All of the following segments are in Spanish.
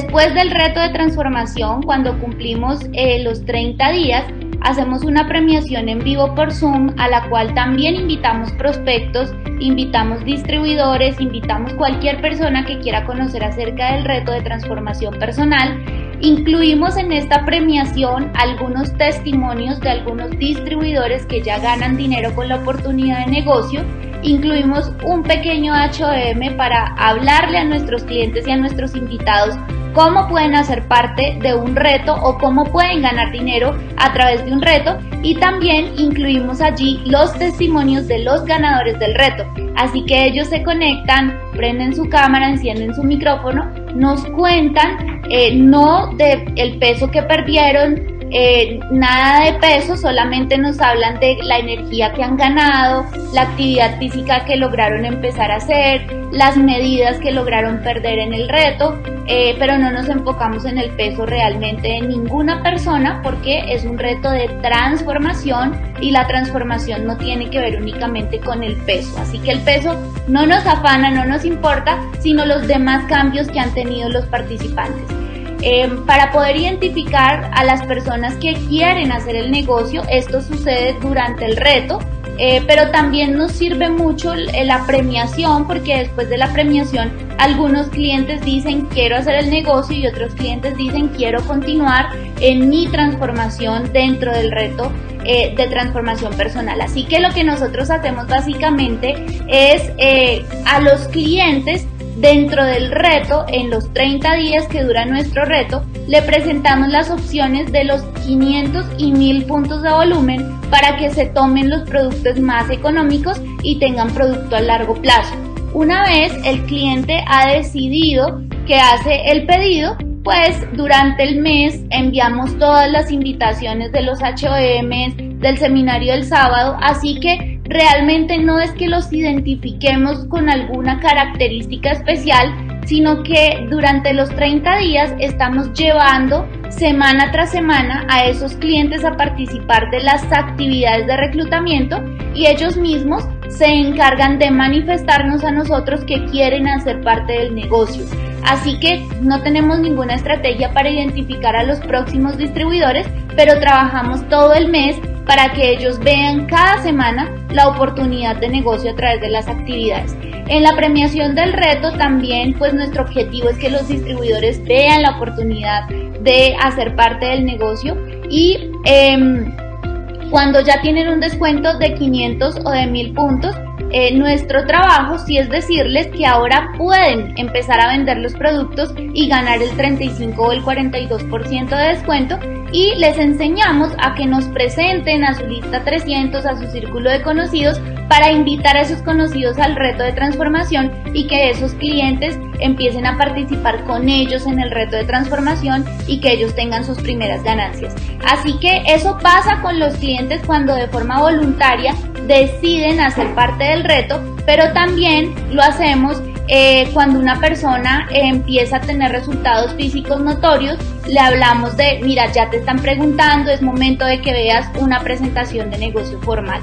Después del reto de transformación, cuando cumplimos los 30 días, hacemos una premiación en vivo por Zoom, a la cual también invitamos prospectos, invitamos distribuidores, invitamos cualquier persona que quiera conocer acerca del reto de transformación personal. Incluimos en esta premiación algunos testimonios de algunos distribuidores que ya ganan dinero con la oportunidad de negocio. Incluimos un pequeño HOM para hablarle a nuestros clientes y a nuestros invitados cómo pueden hacer parte de un reto o cómo pueden ganar dinero a través de un reto, y también incluimos allí los testimonios de los ganadores del reto. Así que ellos se conectan, prenden su cámara, encienden su micrófono, nos cuentan no del peso que perdieron, nada de peso, solamente nos hablan de la energía que han ganado, la actividad física que lograron empezar a hacer, las medidas que lograron perder en el reto, pero no nos enfocamos en el peso realmente de ninguna persona, porque es un reto de transformación y la transformación no tiene que ver únicamente con el peso. Así que el peso no nos afana, no nos importa, sino los demás cambios que han tenido los participantes. Para poder identificar a las personas que quieren hacer el negocio, esto sucede durante el reto, pero también nos sirve mucho la premiación, porque después de la premiación algunos clientes dicen quiero hacer el negocio y otros clientes dicen quiero continuar en mi transformación dentro del reto de transformación personal. Así que lo que nosotros hacemos básicamente es a los clientes, dentro del reto, en los 30 días que dura nuestro reto, le presentamos las opciones de los 500 y 1000 puntos de volumen para que se tomen los productos más económicos y tengan producto a largo plazo. Una vez el cliente ha decidido que hace el pedido, pues durante el mes enviamos todas las invitaciones de los HOMs, del seminario del sábado, así que realmente no es que los identifiquemos con alguna característica especial, sino que durante los 30 días estamos llevando semana tras semana a esos clientes a participar de las actividades de reclutamiento, y ellos mismos se encargan de manifestarnos a nosotros que quieren hacer parte del negocio. Así que no tenemos ninguna estrategia para identificar a los próximos distribuidores, pero trabajamos todo el mes para que ellos vean cada semana la oportunidad de negocio a través de las actividades. En la premiación del reto también, pues nuestro objetivo es que los distribuidores vean la oportunidad de hacer parte del negocio, y cuando ya tienen un descuento de 500 o de 1000 puntos, nuestro trabajo sí es decirles que ahora pueden empezar a vender los productos y ganar el 35 o el 42% de descuento, y les enseñamos a que nos presenten a su lista 300, a su círculo de conocidos, para invitar a esos conocidos al reto de transformación y que esos clientes empiecen a participar con ellos en el reto de transformación y que ellos tengan sus primeras ganancias. Así que eso pasa con los clientes cuando de forma voluntaria deciden hacer parte del reto, pero también lo hacemos cuando una persona empieza a tener resultados físicos notorios. Le hablamos de, mira, ya te están preguntando, es momento de que veas una presentación de negocio formal.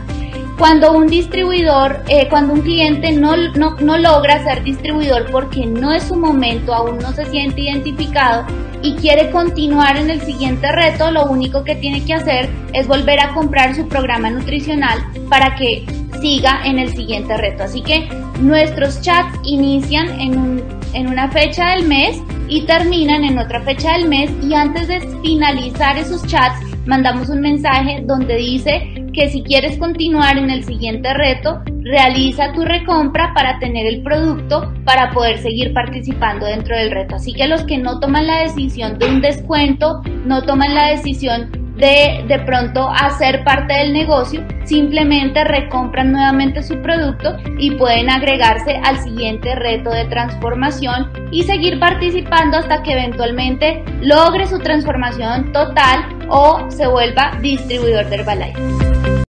Cuando un distribuidor, cuando un cliente no logra ser distribuidor porque no es su momento, aún no se siente identificado y quiere continuar en el siguiente reto, lo único que tiene que hacer es volver a comprar su programa nutricional para que siga en el siguiente reto. Así que nuestros chats inician en una fecha del mes y terminan en otra fecha del mes, y antes de finalizar esos chats mandamos un mensaje donde dice que si quieres continuar en el siguiente reto, realiza tu recompra para tener el producto para poder seguir participando dentro del reto. Así que los que no toman la decisión de un descuento, no toman la decisión de pronto hacer parte del negocio, simplemente recompran nuevamente su producto y pueden agregarse al siguiente reto de transformación y seguir participando hasta que eventualmente logre su transformación total o se vuelva distribuidor de Herbalife.